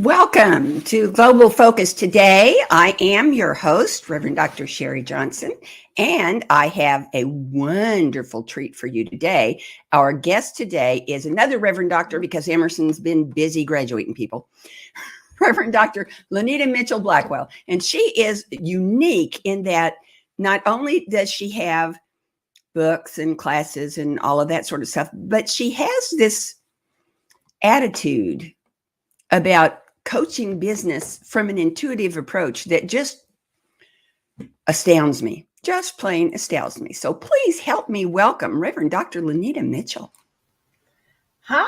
Welcome to Global Focus. Today, I am your host, Reverend Dr. Sharri Johnson, and I have a wonderful treat for you today. Our guest today is another Reverend Doctor because Emerson's been busy graduating people. Reverend Dr. Lynita Mitchell-Blackwel, and she is unique in that not only does she have books and classes and all of that sort of stuff, but she has this attitude about coaching business from an intuitive approach that just astounds me, just plain astounds me. So please help me welcome Reverend Dr. Lynita Mitchell. Hi,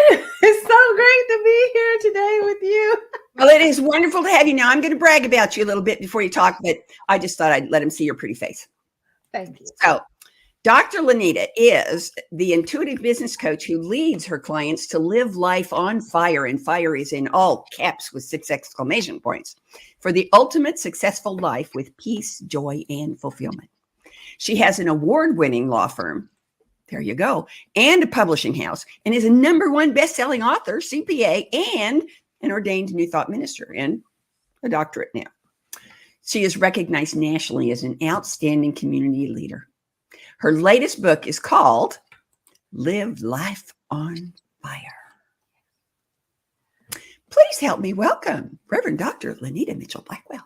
it's so great to be here today with you. Well, it is wonderful to have you. Now, I'm going to brag about you a little bit before you talk, but I just thought I'd let him see your pretty face. Thank you. So, Dr. Lynita is the intuitive business coach who leads her clients to live life on fire, and fire is in all caps with 6 exclamation points, for the ultimate successful life with peace, joy, and fulfillment. She has an award-winning law firm, there you go, and a publishing house, and is a #1 best-selling author, CPA, and an ordained New Thought minister, and a doctorate now. She is recognized nationally as an outstanding community leader. Her latest book is called Live Life on Fire. Please help me welcome Reverend Dr. Lynita Mitchell-Blackwel.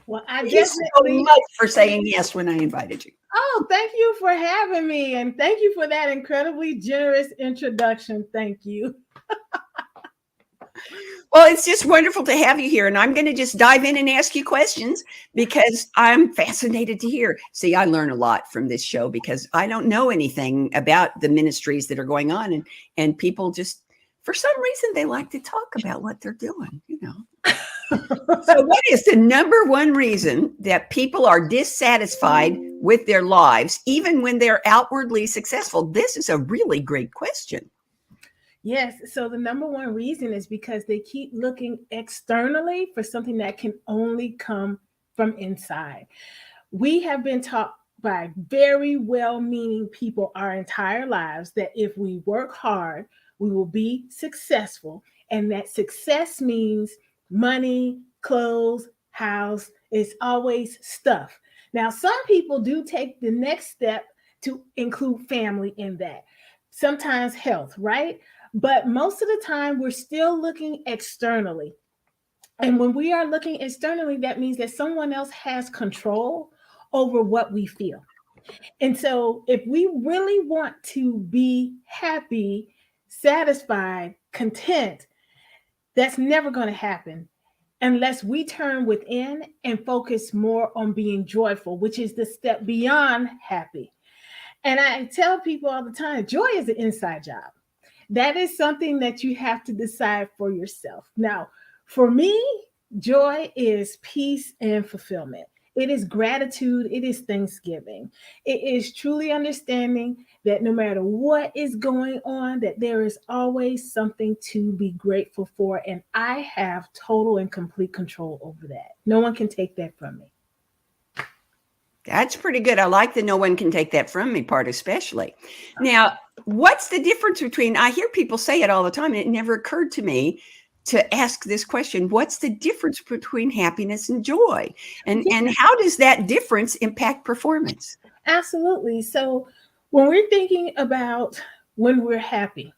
Well, I Thank you so much for saying yes when I invited you. Oh, thank you for having me, and thank you for that incredibly generous introduction. Thank you. Well, it's just wonderful to have you here, and I'm going to just dive in and ask you questions because I'm fascinated to hear. See, I learn a lot from this show because I don't know anything about the ministries that are going on, and people just, for some reason, they like to talk about what they're doing, you know. So what is the #1 reason that people are dissatisfied with their lives, even when they're outwardly successful? This is a really great question. Yes, so the #1 reason is because they keep looking externally for something that can only come from inside. We have been taught by very well-meaning people our entire lives that if we work hard, we will be successful, and that success means money, clothes, house. It's always stuff. Now, some people do take the next step to include family in that. Sometimes health, right? But most of the time, we're still looking externally. And when we are looking externally, that means that someone else has control over what we feel. And so, if we really want to be happy, satisfied, content, that's never going to happen unless we turn within and focus more on being joyful, which is the step beyond happy. And I tell people all the time, joy is an inside job. That is something that you have to decide for yourself. Now, for me, joy is peace and fulfillment. It is gratitude. It is thanksgiving. It is truly understanding that no matter what is going on, that there is always something to be grateful for. And I have total and complete control over that. No one can take that from me. That's pretty good. I like the no one can take that from me part, especially. Now, what's the difference between, I hear people say it all the time, and it never occurred to me to ask this question. What's the difference between happiness and joy? And how does that difference impact performance? Absolutely. So when we're thinking about when we're happy,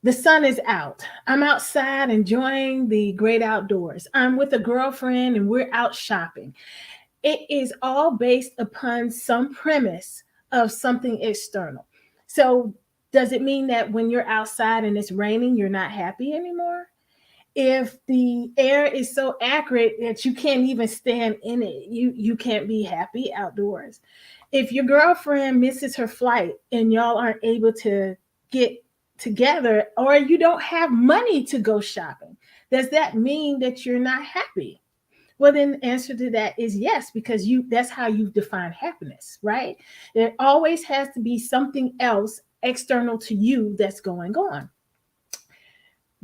the sun is out. I'm outside enjoying the great outdoors. I'm with a girlfriend and we're out shopping. It is all based upon some premise of something external. So does it mean that when you're outside and it's raining, you're not happy anymore? If the air is so accurate that you can't even stand in it, you can't be happy outdoors. If your girlfriend misses her flight and y'all aren't able to get together, or you don't have money to go shopping, does that mean that you're not happy? Well, then the answer to that is yes, because that's how you define happiness, right? There always has to be something else external to you that's going on.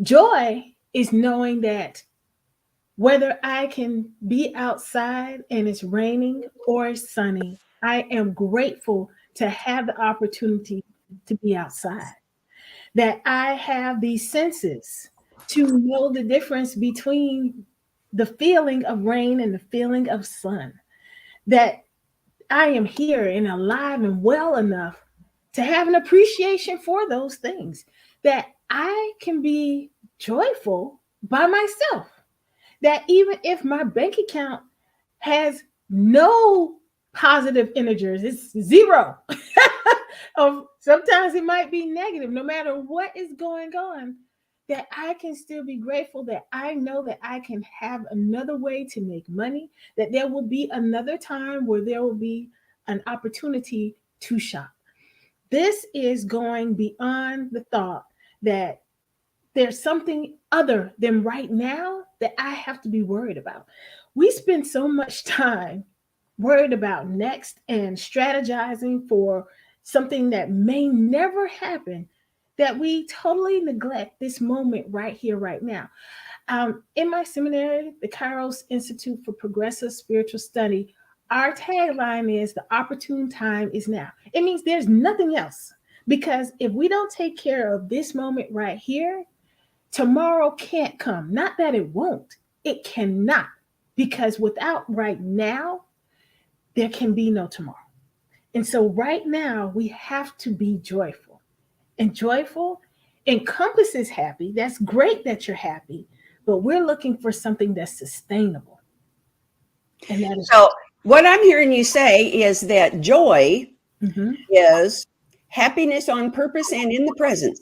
Joy is knowing that whether I can be outside and it's raining or it's sunny, I am grateful to have the opportunity to be outside, that I have these senses to know the difference between the feeling of rain and the feeling of sun. That I am here and alive and well enough to have an appreciation for those things. That I can be joyful by myself. That even if my bank account has no positive integers, it's zero. Of sometimes it might be negative, no matter what is going on, that I can still be grateful that I know that I can have another way to make money, that there will be another time where there will be an opportunity to shop. This is going beyond the thought that there's something other than right now that I have to be worried about. We spend so much time worried about next and strategizing for something that may never happen, that we totally neglect this moment right here, right now. In my seminary, the Kairos Institute for Progressive Spiritual Study, our tagline is the opportune time is now. It means there's nothing else. Because if we don't take care of this moment right here, tomorrow can't come. Not that it won't, it cannot. Because without right now, there can be no tomorrow. And so right now, we have to be joyful. And joyful encompasses happy. That's great that you're happy, but we're looking for something that's sustainable. And that is So what I'm hearing you say is that joy is happiness on purpose and in the present.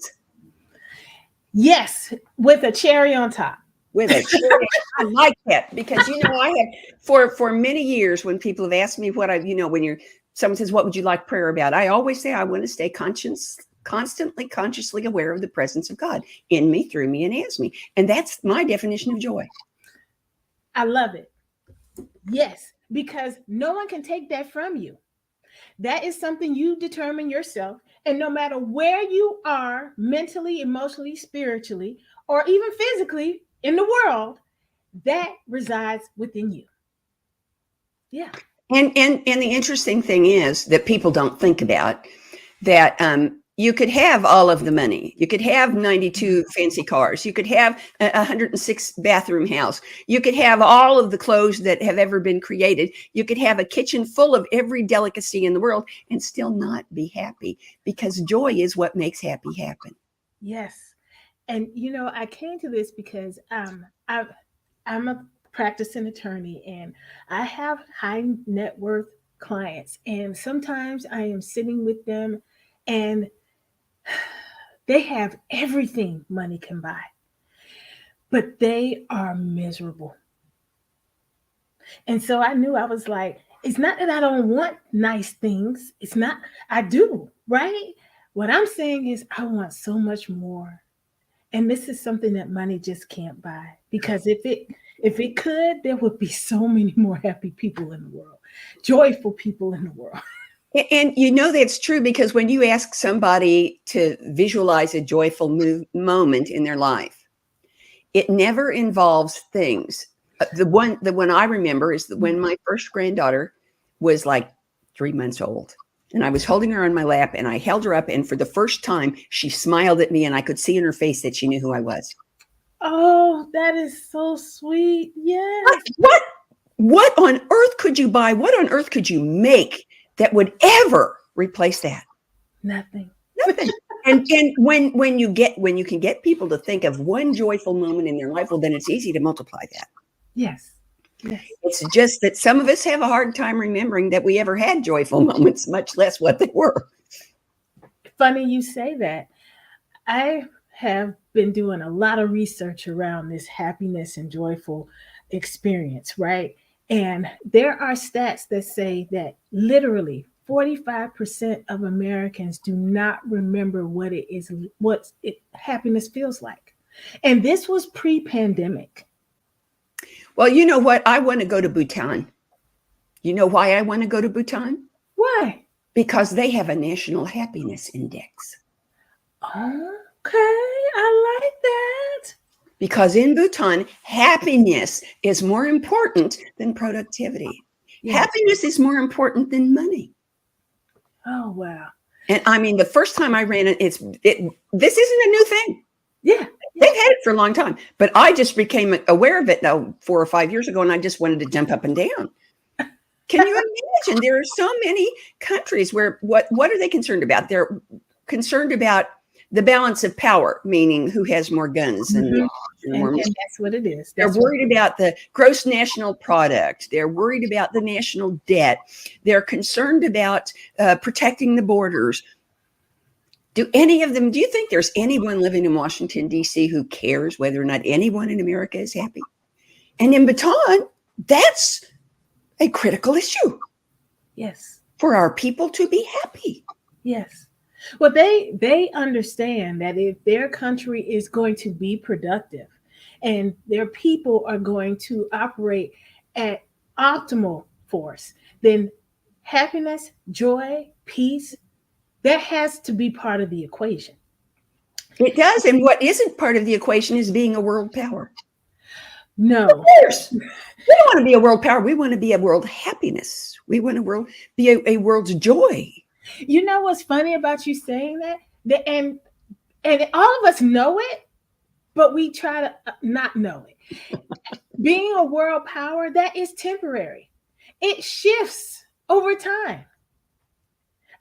Yes, with a cherry on top. With a cherry. I like that because, I have for many years when people have asked me what when someone says, what would you like prayer about? I always say, I want to stay constantly consciously aware of the presence of God in me, through me, and as me. And that's my definition of joy. I love it. Yes, because no one can take that from you. That is something you determine yourself. And no matter where you are mentally, emotionally, spiritually, or even physically in the world, that resides within you. Yeah. And the interesting thing is that people don't think about that you could have all of the money. You could have 92 fancy cars. You could have a 106 bathroom house. You could have all of the clothes that have ever been created. You could have a kitchen full of every delicacy in the world and still not be happy, because joy is what makes happy happen. Yes. And, I came to this because I'm a practicing attorney and I have high net worth clients. And sometimes I am sitting with them and they have everything money can buy, but they are miserable. And so I knew, I was like, it's not that I don't want nice things. It's not, I do, right? What I'm saying is I want so much more. And this is something that money just can't buy, because if it could, there would be so many more happy people in the world, joyful people in the world. And that's true, because when you ask somebody to visualize a joyful moment in their life, it never involves things. The one I remember is when my first granddaughter was like 3 months old, and I was holding her on my lap, and I held her up, and for the first time, she smiled at me, and I could see in her face that she knew who I was. Oh, that is so sweet. Yes. What on earth could you buy? What on earth could you make that would ever replace that? Nothing. And when you can get people to think of one joyful moment in their life, well, then it's easy to multiply that. Yes. Yes. It's just that some of us have a hard time remembering that we ever had joyful moments, much less what they were. Funny you say that. I have been doing a lot of research around this happiness and joyful experience, right? And there are stats that say that literally 45% of Americans do not remember what happiness feels like. And this was pre-pandemic. Well, you know what? I want to go to Bhutan. You know why I want to go to Bhutan? Why? Because they have a national happiness index. Okay, I like that. Because in Bhutan, happiness is more important than productivity. Yes. Happiness is more important than money. Oh, wow. And I mean, the first time I ran it, this isn't a new thing. Yeah. They've had it for a long time, but I just became aware of it now 4 or 5 years ago, and I just wanted to jump up and down. Can you imagine? There are so many countries where what are they concerned about? They're concerned about the balance of power, meaning who has more guns and And that's what it is. they're worried about the gross national product. They're worried about the national debt. They're concerned about protecting the borders. Do you think there's anyone living in Washington, D.C. who cares whether or not anyone in America is happy? And in Baton, that's a critical issue. Yes. For our people to be happy. Yes. Well, they understand that if their country is going to be productive and their people are going to operate at optimal force, then happiness, joy, peace, that has to be part of the equation. It does. And what isn't part of the equation is being a world power. No. Of course. We don't want to be a world power. We want to be a world happiness. We want to be a world's joy. You know what's funny about you saying that? And all of us know it, but we try to not know it. Being a world power, that is temporary. It shifts over time.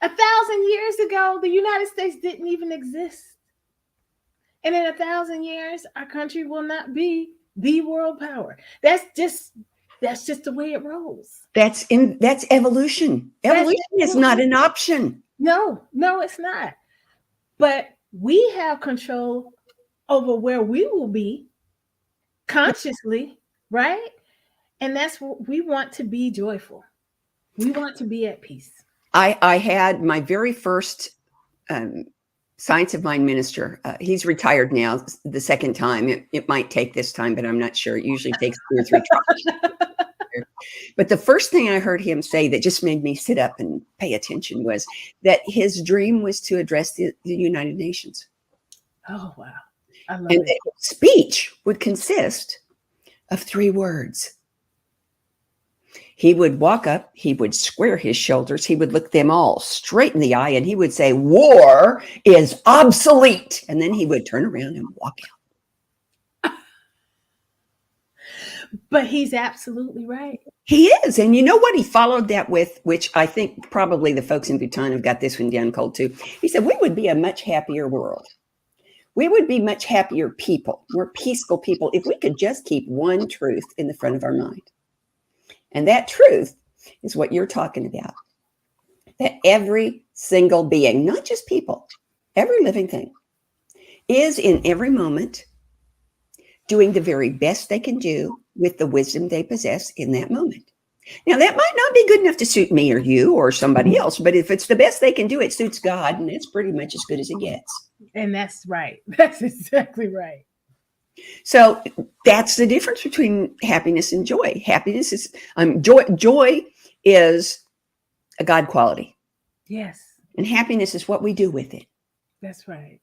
1,000 years ago, the United States didn't even exist. And in 1,000 years, our country will not be the world power. That's just the way it rolls. That's evolution. Evolution is not an option. No, it's not. But we have control over where we will be consciously, right? And that's what we want, to be joyful. We want to be at peace. I had my very first Science of Mind minister. He's retired now the second time. It might take this time, but I'm not sure. It usually takes 2 or 3 tries. But the first thing I heard him say that just made me sit up and pay attention was that his dream was to address the United Nations. Oh, wow. I love and it. his speech would consist of 3 words. He would walk up, he would square his shoulders, he would look them all straight in the eye, and he would say, "War is obsolete." And then he would turn around and walk out. But he's absolutely right. He is. And you know what he followed that with, which I think probably the folks in Bhutan have got this one down cold too. He said, we would be a much happier world. We would be much happier people, more peaceful people, if we could just keep one truth in the front of our mind. And that truth is what you're talking about. That every single being, not just people, every living thing, is in every moment doing the very best they can do with the wisdom they possess in that moment. Now, that might not be good enough to suit me or you or somebody else, but if it's the best they can do, it suits God, and it's pretty much as good as it gets. And that's right. That's exactly right. So that's the difference between happiness and joy. Happiness is joy is a God quality. Yes. And happiness is what we do with it. That's right.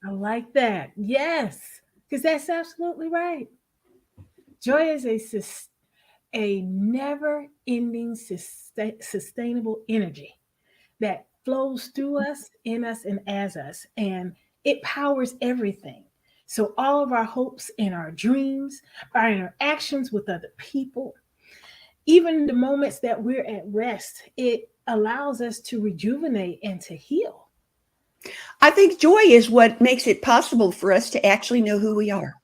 I like that. Yes. Because that's absolutely right. Joy is a never-ending sustainable energy that flows through us, in us, and as us. And it powers everything. So all of our hopes and our dreams, our interactions with other people, even the moments that we're at rest, it allows us to rejuvenate and to heal. I think joy is what makes it possible for us to actually know who we are.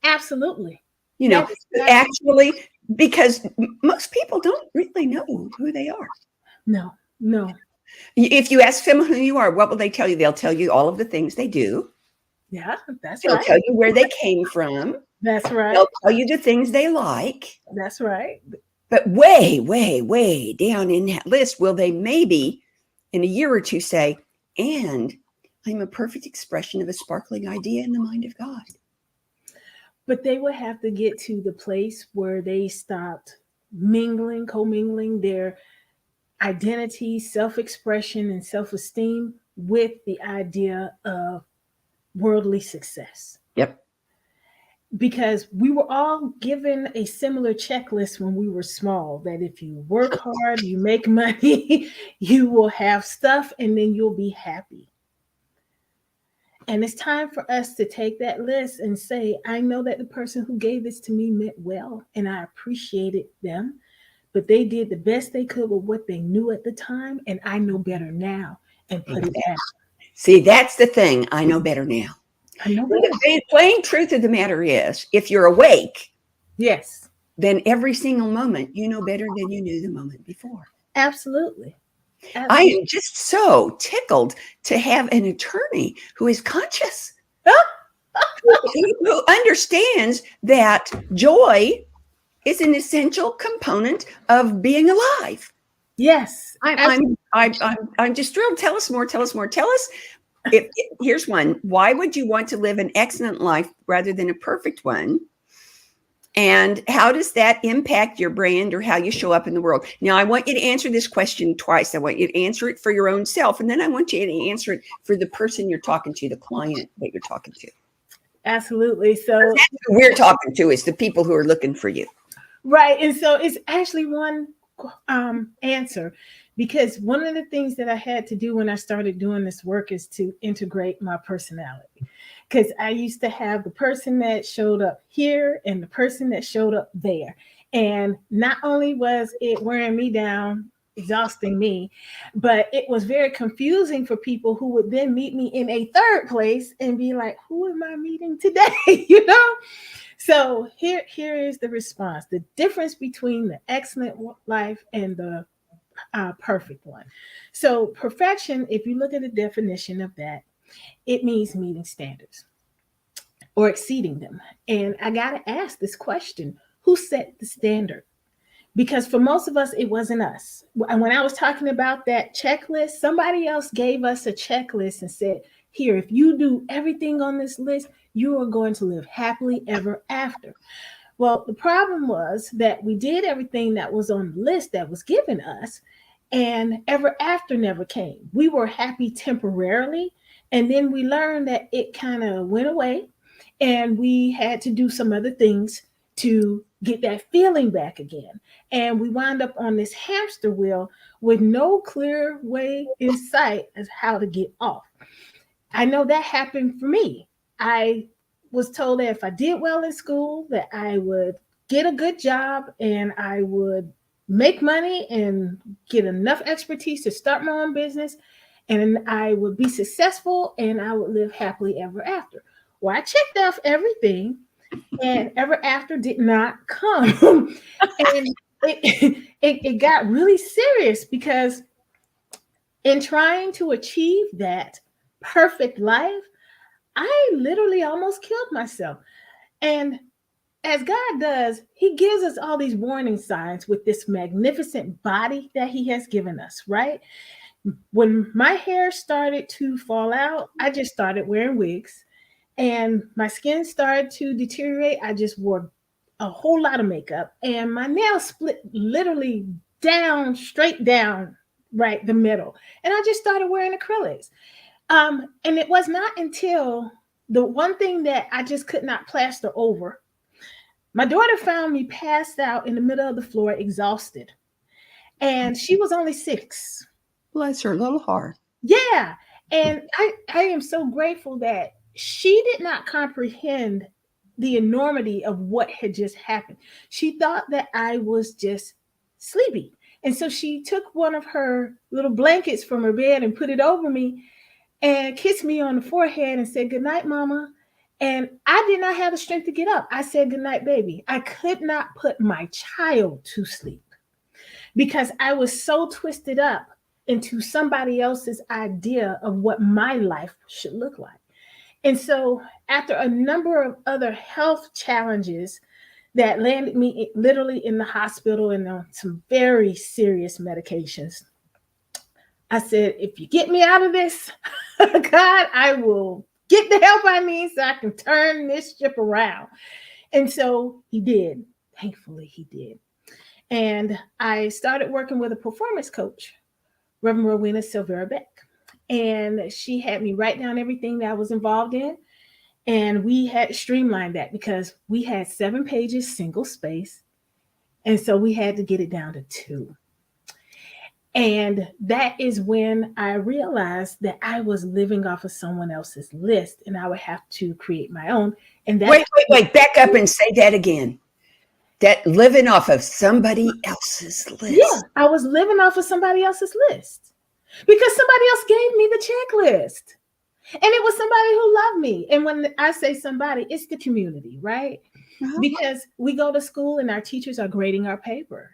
Absolutely. You know, actually, because most people don't really know who they are. No. If you ask them who you are, what will they tell you? They'll tell you all of the things they do. Yeah, that's They'll right. tell you where they came from. That's right. They'll tell you the things they like. That's right. But way, way, way down in that list, will they maybe in a year or two say, and I'm a perfect expression of a sparkling idea in the mind of God. But they would have to get to the place where they stopped commingling their identity, self-expression, and self-esteem with the idea of worldly success. Yep. Because we were all given a similar checklist when we were small, that if you work hard, you make money, you will have stuff, and then you'll be happy. And it's time for us to take that list and say, I know that the person who gave this to me meant well, and I appreciated them, but they did the best they could with what they knew at the time, and I know better now, and put it down. See, that's the thing. I know better now. I know And better. the plain truth of the matter is, if you're awake, Yes, then every single moment you know better than you knew the moment before. absolutely. I Absolutely. am just so tickled to have an attorney who is conscious, who understands that joy is an essential component of being alive. Yes. I'm just thrilled. Tell us more. Tell us more. Tell us. Here's one. Why would you want to live an excellent life rather than a perfect one? And how does that impact your brand or how you show up in the world? Now, I want you to answer this question twice. I want you to answer it for your own self, and then I want you to answer it for the person you're talking to, the client that you're talking to. Absolutely. So that's who we're talking to, is the people who are looking for you. Right. And so it's actually one answer, because one of the things that I had to do when I started doing this work is to integrate my personality. Because I used to have the person that showed up here and the person that showed up there. And not only was it wearing me down, exhausting me, but it was very confusing for people who would then meet me in a third place and be like, who am I meeting today? You know? So here is the response. The difference between the excellent life and the perfect one. So perfection, if you look at the definition of that, it means meeting standards or exceeding them. And I got to ask this question: who set the standard? Because for most of us, it wasn't us. And when I was talking about that checklist, somebody else gave us a checklist and said, here, if you do everything on this list, you are going to live happily ever after. Well, the problem was that we did everything that was on the list that was given us, and ever after never came. We were happy temporarily, and then we learned that it kind of went away, and we had to do some other things to get that feeling back again. And we wound up on this hamster wheel with no clear way in sight as how to get off. I know that happened for me. I was told that if I did well in school, that I would get a good job and I would make money and get enough expertise to start my own business, and I would be successful and I would live happily ever after. Well, I checked off everything, and ever after did not come. And it got really serious, because in trying to achieve that perfect life, I literally almost killed myself. And as God does, He gives us all these warning signs with this magnificent body that He has given us, right? When my hair started to fall out, I just started wearing wigs, and my skin started to deteriorate. I just wore a whole lot of makeup, and my nails split literally down, straight down, right the middle. And I just started wearing acrylics. And it was not until the one thing that I just could not plaster over, my daughter found me passed out in the middle of the floor, exhausted. And she was only 6. Bless her little heart. Yeah. And I am so grateful that she did not comprehend the enormity of what had just happened. She thought that I was just sleepy. And so she took one of her little blankets from her bed and put it over me and kissed me on the forehead and said, good night, mama. And I did not have the strength to get up. I said, good night, baby. I could not put my child to sleep because I was so twisted up into somebody else's idea of what my life should look like. And so after a number of other health challenges that landed me literally in the hospital and on some very serious medications, I said, if you get me out of this, God, I will get the help I need so I can turn this ship around. And so He did. Thankfully, He did. And I started working with a performance coach, Reverend Rowena Silvera Beck. And she had me write down everything that I was involved in. And we had streamlined that because we had 7 pages, single space. And so we had to get it down to 2. And that is when I realized that I was living off of someone else's list and I would have to create my own. And that's Wait. Back up and say that again. That living off of somebody else's yeah, list. I was living off of somebody else's list because somebody else gave me the checklist. And it was somebody who loved me. And when I say somebody, it's the community, right? Uh-huh. Because we go to school and our teachers are grading our paper.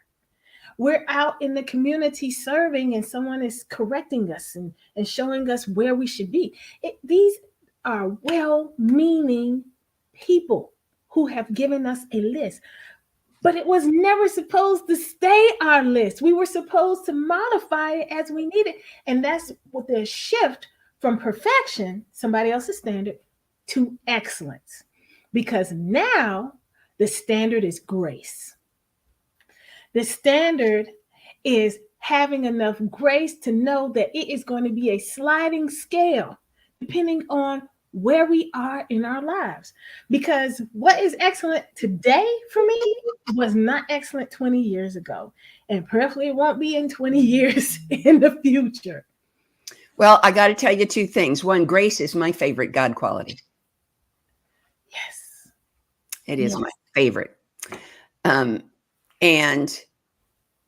We're out in the community serving and someone is correcting us and showing us where we should be. These are well-meaning people who have given us a list. But it was never supposed to stay our list. We were supposed to modify it as we needed. And that's what the shift from perfection, somebody else's standard, to excellence. Because now the standard is grace. The standard is having enough grace to know that it is going to be a sliding scale depending on where we are in our lives. Because what is excellent today for me was not excellent 20 years ago. And prayerfully it won't be in 20 years in the future. Well, I got to tell you two things. One, grace is my favorite God quality. Yes. It is my favorite. And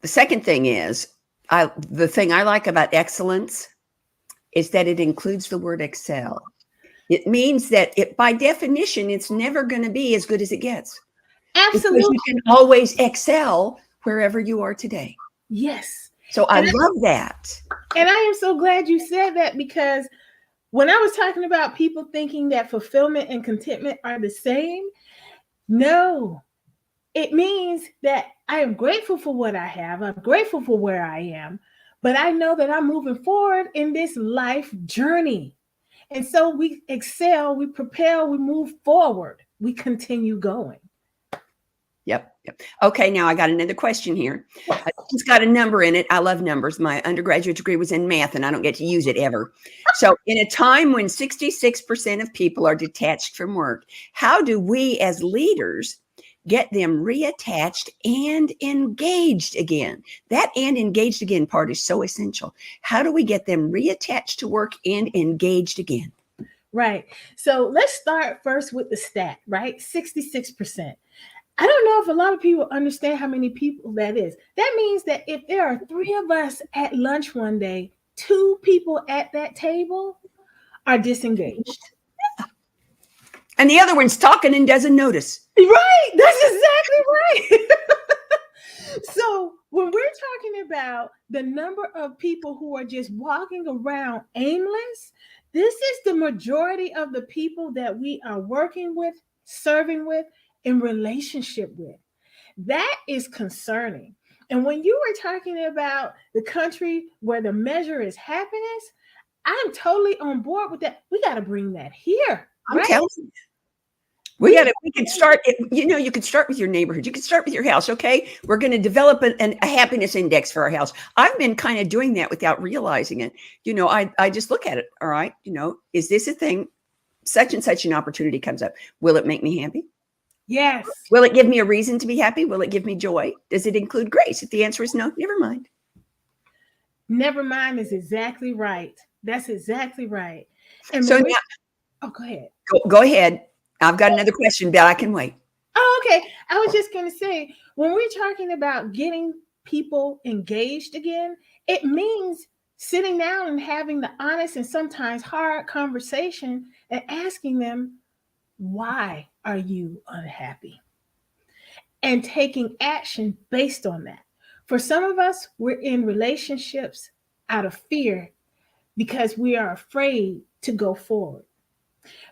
the second thing is, the thing I like about excellence is that it includes the word excel. It means that by definition, it's never going to be as good as it gets. Absolutely. Because you can always excel wherever you are today. Yes. So I love that. And I am so glad you said that, because when I was talking about people thinking that fulfillment and contentment are the same, no, it means that I am grateful for what I have. I'm grateful for where I am, but I know that I'm moving forward in this life journey. And so we excel, we propel, we move forward, we continue going. Yep. Okay, now I got another question here. It's got a number in it. I love numbers. My undergraduate degree was in math, and I don't get to use it ever. So in a time when 66% of people are detached from work, how do we as leaders get them reattached and engaged again? That and engaged again part is so essential. How do we get them reattached to work and engaged again? Right. So let's start first with the stat, right? 66%. I don't know if a lot of people understand how many people that is. That means that if there are 3 of us at lunch one day, 2 people at that table are disengaged. And the other one's talking and doesn't notice. Right. That's exactly right. So when we're talking about the number of people who are just walking around aimless, this is the majority of the people that we are working with, serving with, in relationship with. That is concerning. And when you were talking about the country where the measure is happiness, I'm totally on board with that. We got to bring that here. I'm telling you. We can start, you could start with your neighborhood. You could start with your house. Okay. We're going to develop a happiness index for our house. I've been kind of doing that without realizing it. I just look at it. All right. Is this a thing? Such and such an opportunity comes up. Will it make me happy? Yes. Will it give me a reason to be happy? Will it give me joy? Does it include grace? If the answer is no, never mind. Never mind is exactly right. That's exactly right. And so now, go ahead. Go ahead. I've got another question, but I can wait. Oh, okay. I was just going to say, when we're talking about getting people engaged again, it means sitting down and having the honest and sometimes hard conversation and asking them, why are you unhappy? And taking action based on that. For some of us, we're in relationships out of fear because we are afraid to go forward.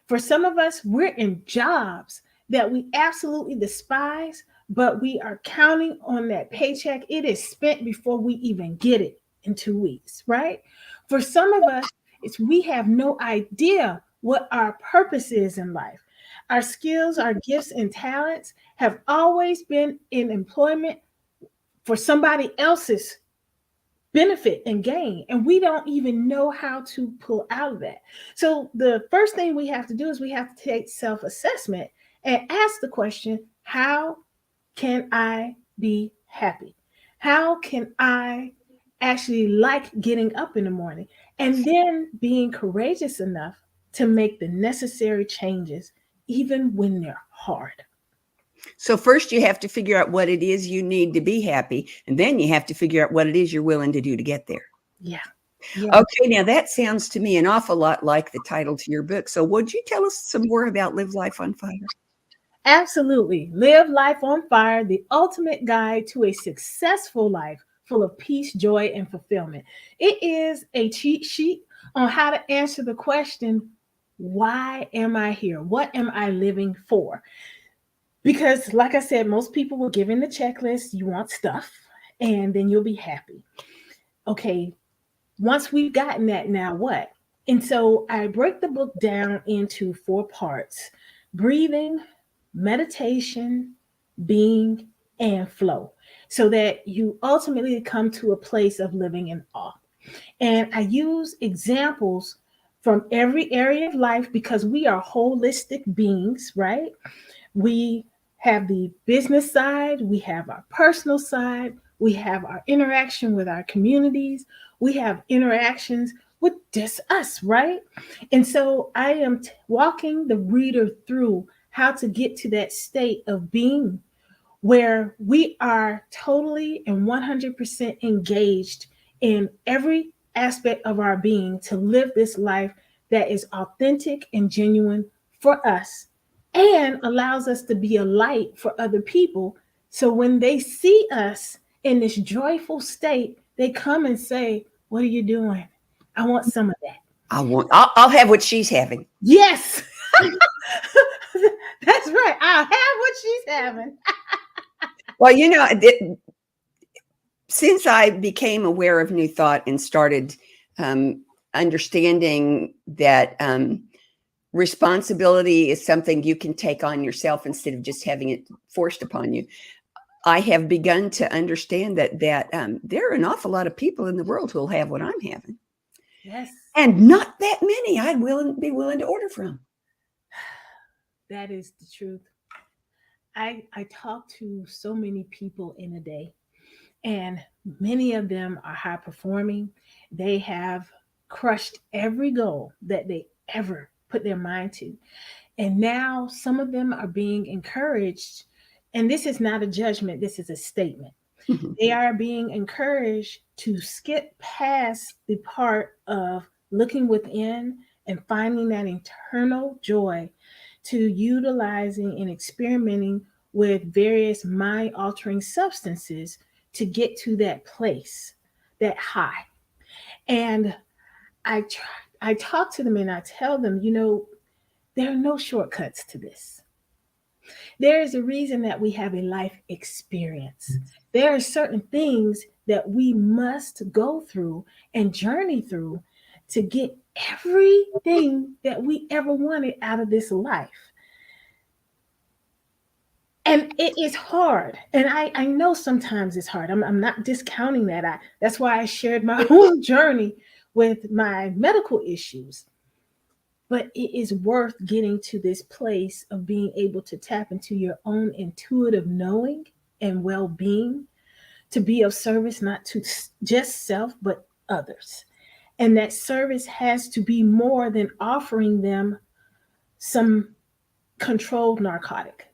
For some of us, we're in jobs that we absolutely despise, but we are counting on that paycheck. It is spent before we even get it in 2 weeks, right? For some of us, we have no idea what our purpose is in life. Our skills, our gifts, and talents have always been in employment for somebody else's benefit and gain, and we don't even know how to pull out of that. So the first thing we have to do is we have to take self-assessment and ask the question, how can I be happy? How can I actually like getting up in the morning, and then being courageous enough to make the necessary changes, even when they're hard. So first you have to figure out what it is you need to be happy, and then you have to figure out what it is you're willing to do to get there. Yeah. Yeah. Okay, now that sounds to me an awful lot like the title to your book. So would you tell us some more about Live Life on Fire? Absolutely. Live Life on Fire, the ultimate guide to a successful life full of peace, joy, and fulfillment. It is a cheat sheet on how to answer the question, why am I here? What am I living for? Because, like I said, most people will give in the checklist, you want stuff, and then you'll be happy. Okay, once we've gotten that, now what? And so I break the book down into 4 parts: breathing, meditation, being, and flow, so that you ultimately come to a place of living in awe. And I use examples from every area of life because we are holistic beings, right? We have the business side, we have our personal side, we have our interaction with our communities, we have interactions with just us, right? And so I am walking the reader through how to get to that state of being where we are totally and 100% engaged in every aspect of our being to live this life that is authentic and genuine for us and allows us to be a light for other people. So when they see us in this joyful state, they come and say, "What are you doing? I want some of that." I'll have what she's having. Yes. That's right. I'll have what she's having. Well, since I became aware of New Thought and started understanding that responsibility is something you can take on yourself instead of just having it forced upon you, I have begun to understand that there are an awful lot of people in the world who will have what I'm having. Yes. And not that many I'd be willing to order from. That is the truth. I talk to so many people in a day, and many of them are high performing. They have crushed every goal that they ever put their mind to. And now some of them are being encouraged. And this is not a judgment, this is a statement. They are being encouraged to skip past the part of looking within and finding that internal joy, to utilizing and experimenting with various mind altering substances to get to that place, that high. And I talk to them and I tell them, there are no shortcuts to this. There is a reason that we have a life experience. There are certain things that we must go through and journey through to get everything that we ever wanted out of this life. And it is hard. And I know sometimes it's hard. I'm not discounting that. That's why I shared my own journey with my medical issues. But it is worth getting to this place of being able to tap into your own intuitive knowing and well-being, to be of service not to just self but others. And that service has to be more than offering them some controlled narcotic.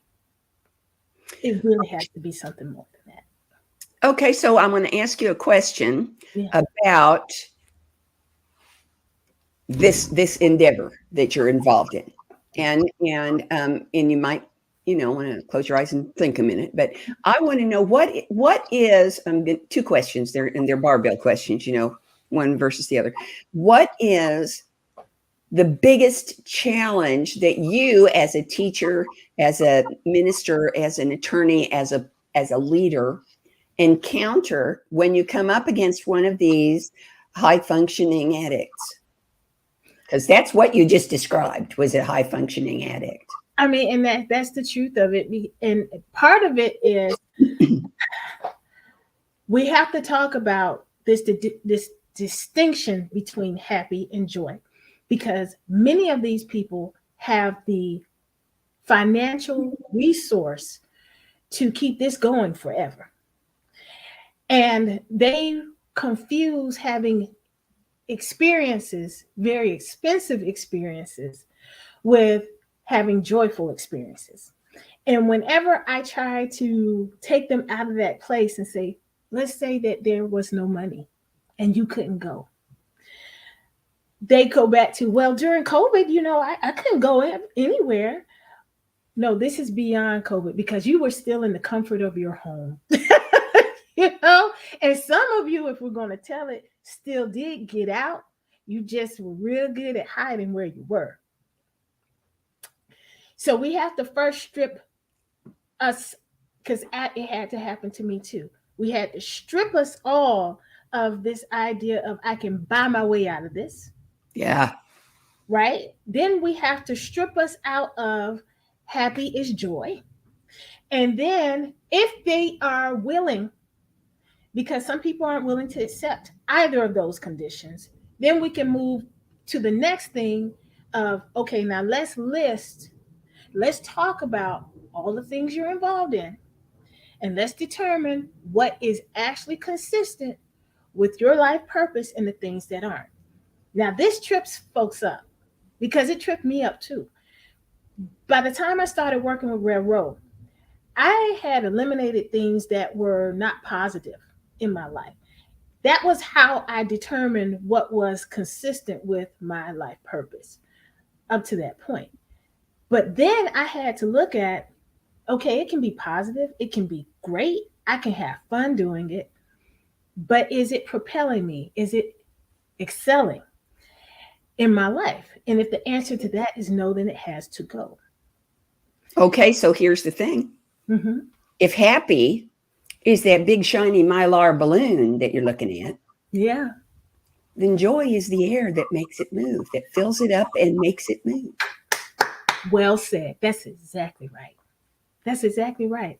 It really has to be something more than that. Okay, so I'm going to ask you a question about this endeavor that you're involved in, and you might want to close your eyes and think a minute, but I want to know what is 2 questions there, and they're barbell questions, one versus the other. What is the biggest challenge that you, as a teacher, as a minister, as an attorney, as a leader, encounter when you come up against one of these high functioning addicts? Because that's what you just described, was a high functioning addict. I mean, and that's the truth of it. And part of it is we have to talk about this distinction between happy and joy, because many of these people have the financial resource to keep this going forever. And they confuse having experiences, very expensive experiences, with having joyful experiences. And whenever I try to take them out of that place and say, let's say that there was no money and you couldn't go, they go back to, well, during COVID, I couldn't go anywhere. No, this is beyond COVID because you were still in the comfort of your home. And some of you, if we're going to tell it, still did get out. You just were real good at hiding where you were. So we have to first strip us, because it had to happen to me too. We had to strip us all of this idea of I can buy my way out of this. Yeah. Right? Then we have to strip us out of happy is joy. And then if they are willing, because some people aren't willing to accept either of those conditions, then we can move to the next thing of, okay, now let's talk about all the things you're involved in, and let's determine what is actually consistent with your life purpose and the things that aren't. Now, this trips folks up because it tripped me up too. By the time I started working with Railroad, I had eliminated things that were not positive in my life. That was how I determined what was consistent with my life purpose up to that point. But then I had to look at, okay, it can be positive, it can be great, I can have fun doing it, but is it propelling me? Is it excelling in my life? And if the answer to that is no, then it has to go. Okay, so here's the thing. Mm-hmm. If happy is that big shiny mylar balloon that you're looking at, yeah, then joy is the air that makes it move, that fills it up and makes it move. Well said. That's exactly right. That's exactly right.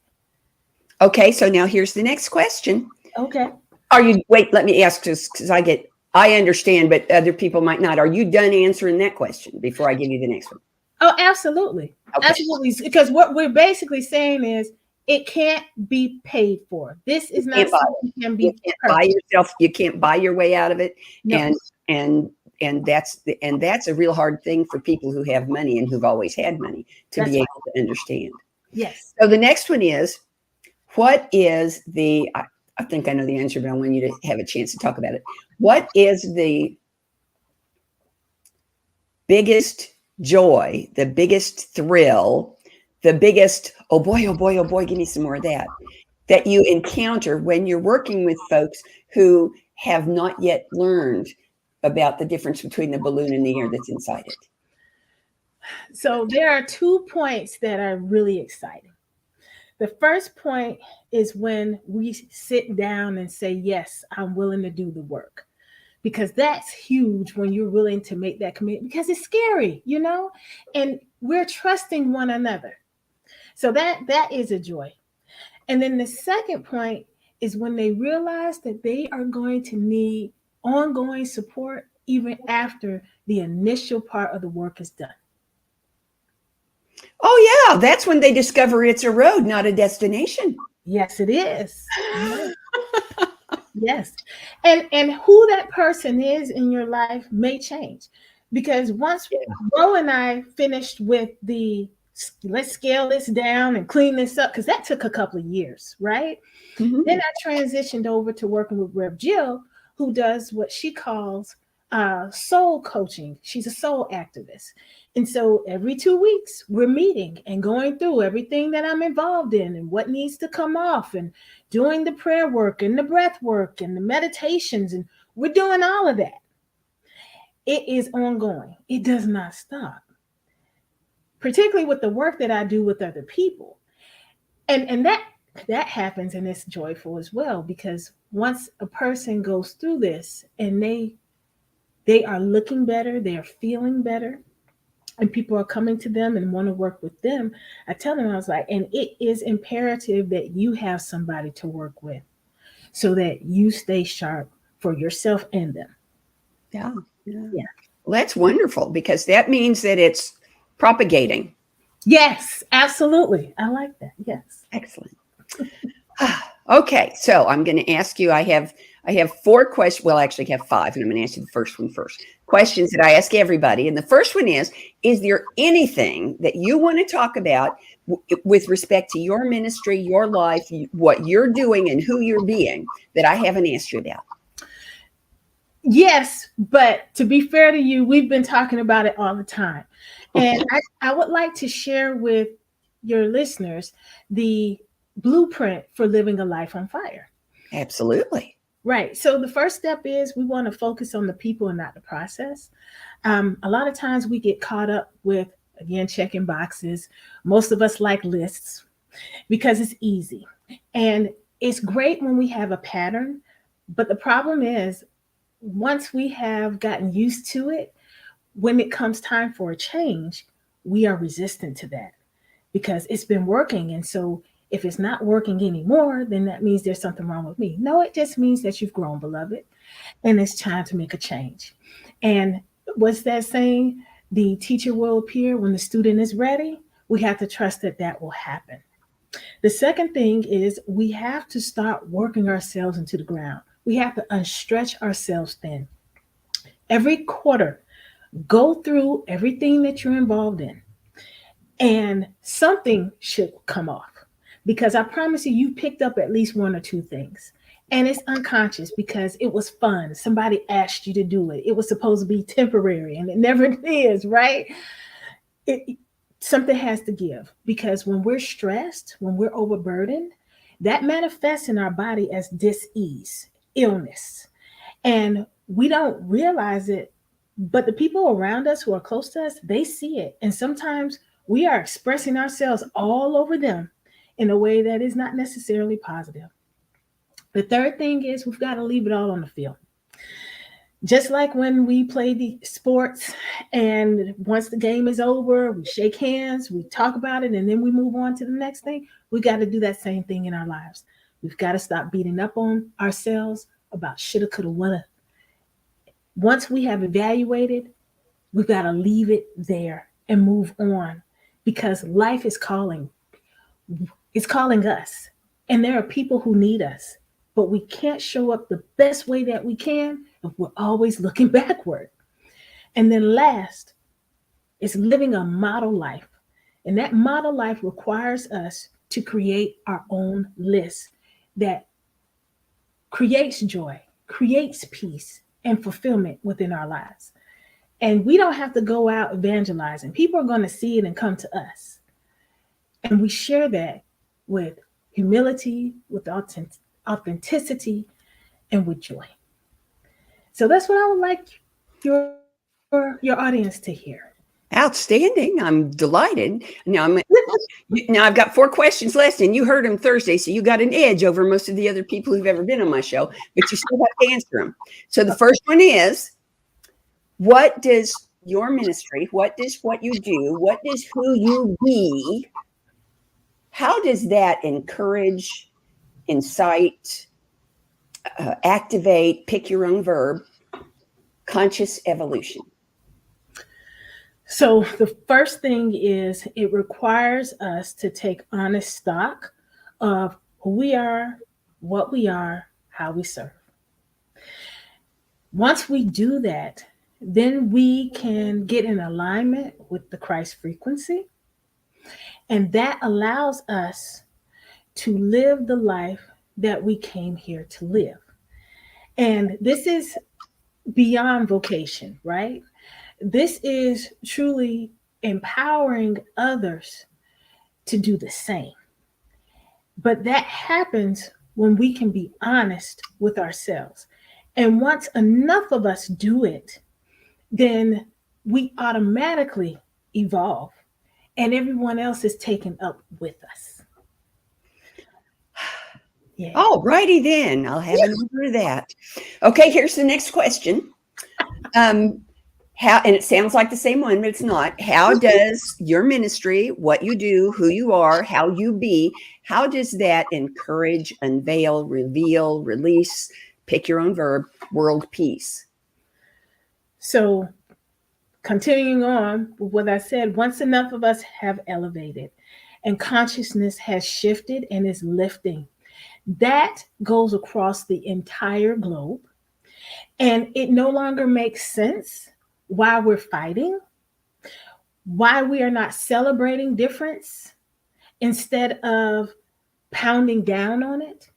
Okay, so now here's the next question. Okay. Wait, let me ask this because I understand, but other people might not. Are you done answering that question before I give you the next one? Oh, absolutely. Okay. Absolutely. Because what we're basically saying is it can't be paid for. This is not something that can be buy yourself. You can't buy your way out of it. No. And that's a real hard thing for people who have money and who've always had money to be able to understand. Yes. So the next one is, what is the, I think I know the answer, but I want you to have a chance to talk about it. What is the biggest joy, the biggest thrill, the biggest, oh boy, give me some more of that you encounter when you're working with folks who have not yet learned about the difference between the balloon and the air that's inside it? So there are 2 points that are really exciting. The first point is when we sit down and say, yes, I'm willing to do the work. Because that's huge when you're willing to make that commitment, because it's scary, and we're trusting one another. So that is a joy. And then the second point is when they realize that they are going to need ongoing support even after the initial part of the work is done. Oh, yeah. That's when they discover it's a road, not a destination. Yes, it is. Yes. And who that person is in your life may change. Because once Ro and I finished with the let's scale this down and clean this up, because that took a couple of years, right? Mm-hmm. Then I transitioned over to working with Rev Jill, who does what she calls soul coaching. She's a soul activist. And so every 2 weeks, we're meeting and going through everything that I'm involved in and what needs to come off and doing the prayer work and the breath work and the meditations. And we're doing all of that. It is ongoing. It does not stop, particularly with the work that I do with other people. And that happens, and it's joyful as well, because once a person goes through this and they are looking better, they are feeling better, and people are coming to them and want to work with them, I tell them, I was like, and it is imperative that you have somebody to work with so that you stay sharp for yourself and them. Yeah. Well, that's wonderful, because that means that it's propagating. Yes, absolutely. I like that. Yes. Excellent. Okay, so I'm going to ask you. I have four questions. Well, I actually have five, and I'm going to ask you the first one first. Questions that I ask everybody, and the first one is there anything that you want to talk about with respect to your ministry, your life, what you're doing, and who you're being that I haven't asked you about? Yes, but to be fair to you, we've been talking about it all the time. And I would like to share with your listeners the blueprint for living a life on fire. Absolutely. Right. So the first step is we want to focus on the people and not the process. A lot of times we get caught up with, again, checking boxes. Most of us like lists because it's easy. And it's great when we have a pattern. But the problem is, once we have gotten used to it, when it comes time for a change, we are resistant to that because it's been working. And so if it's not working anymore, then that means there's something wrong with me. No, it just means that you've grown, beloved, and it's time to make a change. And what's that saying? The teacher will appear when the student is ready. We have to trust that that will happen. The second thing is we have to start working ourselves into the ground. We have to unstretch ourselves thin. Every quarter, go through everything that you're involved in, and something should come off. Because I promise you, you picked up at least one or two things. And it's unconscious because it was fun. Somebody asked you to do it. It was supposed to be temporary, and it never is, right? It, something has to give because when we're stressed, when we're overburdened, that manifests in our body as dis-ease, illness. And we don't realize it, but the people around us who are close to us, they see it. And sometimes we are expressing ourselves all over them in a way that is not necessarily positive. The third thing is we've got to leave it all on the field. Just like when we play the sports and once the game is over, we shake hands, we talk about it, and then we move on to the next thing. We got to do that same thing in our lives. We've got to stop beating up on ourselves about shoulda, coulda, woulda. Once we have evaluated, we've got to leave it there and move on because life is calling. It's calling us. And there are people who need us, but we can't show up the best way that we can if we're always looking backward. And then last is living a model life. And that model life requires us to create our own list that creates joy, creates peace and fulfillment within our lives. And we don't have to go out evangelizing. People are going to see it and come to us. And we share that with humility, with authenticity, and with joy. So that's what I would like your audience to hear. Outstanding. I'm delighted. Now I've got four questions left, and you heard them Thursday, so you got an edge over most of the other people who've ever been on my show, but you still have to answer them. So the first one is, what does your ministry, what does what you do, what does who you be, how does that encourage, incite, activate, pick your own verb, conscious evolution? So the first thing is it requires us to take honest stock of who we are, what we are, how we serve. Once we do that, then we can get in alignment with the Christ frequency. And that allows us to live the life that we came here to live. And this is beyond vocation, right? This is truly empowering others to do the same. But that happens when we can be honest with ourselves. And once enough of us do it, then we automatically evolve and everyone else is taken up with us. Yeah. Oh, righty then. I'll have an answer to that. Okay, here's the next question. How, and it sounds like the same one, but it's not. How does your ministry, what you do, who you are, how you be, how does that encourage, unveil, reveal, release, pick your own verb, world peace? So continuing on with what I said, once enough of us have elevated and consciousness has shifted and is lifting, That goes across the entire globe. And it no longer makes sense why we're fighting, why we are not celebrating difference instead of pounding down on it.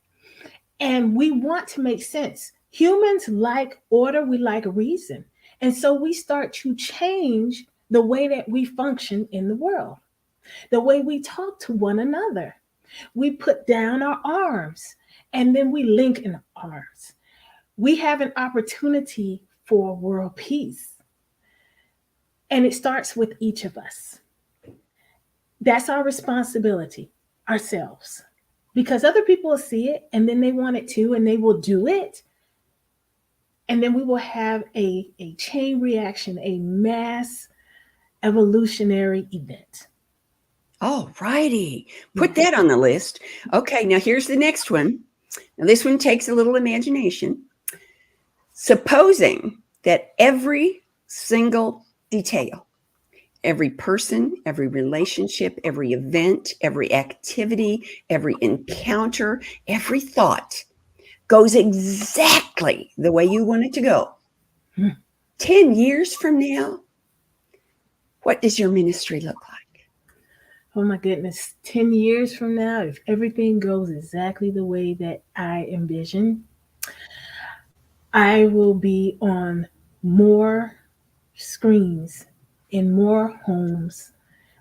And we want to make sense. Humans like order, we like reason. And so we start to change the way that we function in the world, the way we talk to one another. We put down our arms and then we link in arms. We have an opportunity for world peace. And it starts with each of us. That's our responsibility, ourselves. Because other people will see it and then they want it too, and they will do it. And then we will have a chain reaction, a mass evolutionary event. All righty. Put that on the list. Okay, now here's the next one. Now, this one takes a little imagination. Supposing that every single detail, every person, every relationship, every event, every activity, every encounter, every thought goes exactly the way you want it to go. 10 years from now, what does your ministry look like? Oh my goodness, 10 years from now, if everything goes exactly the way that I envision, I will be on more screens in more homes,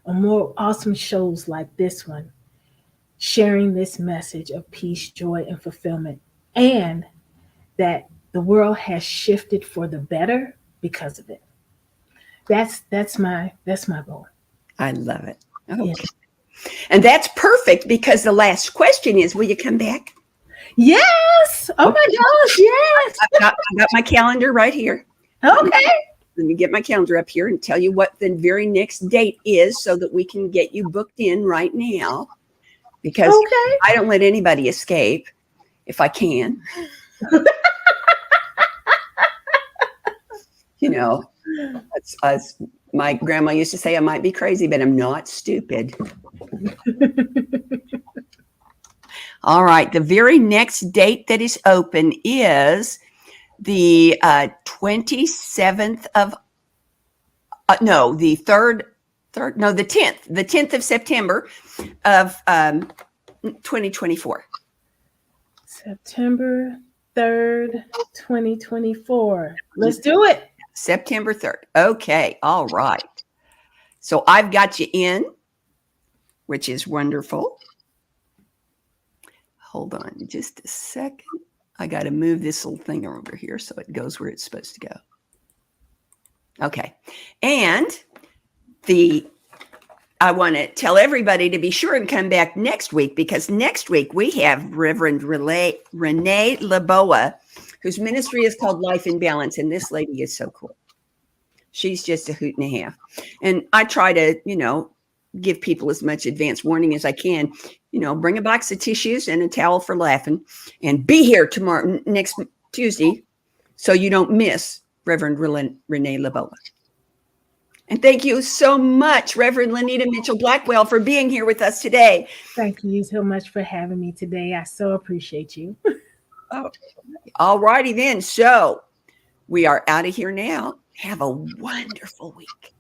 on more awesome shows like this one, sharing this message of peace, joy, and fulfillment, and that the world has shifted for the better because of it. That's my goal. I love it. Okay. Yeah. And that's perfect because the last question is, will you come back? Yes. Oh my gosh. Yes. I got my calendar right here. Okay. Let me get my calendar up here and tell you what the very next date is so that we can get you booked in right now, because I don't let anybody escape if I can. You know, as my grandma used to say, I might be crazy, but I'm not stupid. All right. The very next date that is open is the 27th of, the 10th of September of 2024. September 3rd, 2024. Let's do it. September 3rd. Okay. All right. So I've got you in, which is wonderful. Hold on just a second. I got to move this little thing over here so it goes where it's supposed to go. Okay. And I want to tell everybody to be sure and come back next week, because next week we have Reverend Renee Laboa, whose ministry is called Life in Balance. And this lady is so cool. She's just a hoot and a half. And I try to, give people as much advance warning as I can. Bring a box of tissues and a towel for laughing, and be here next Tuesday, so you don't miss Reverend Renee Laboa. And thank you so much, Reverend Lynita Mitchell-Blackwel, for being here with us today. Thank you so much for having me today. I so appreciate you. Oh, all righty then. So we are out of here now. Have a wonderful week.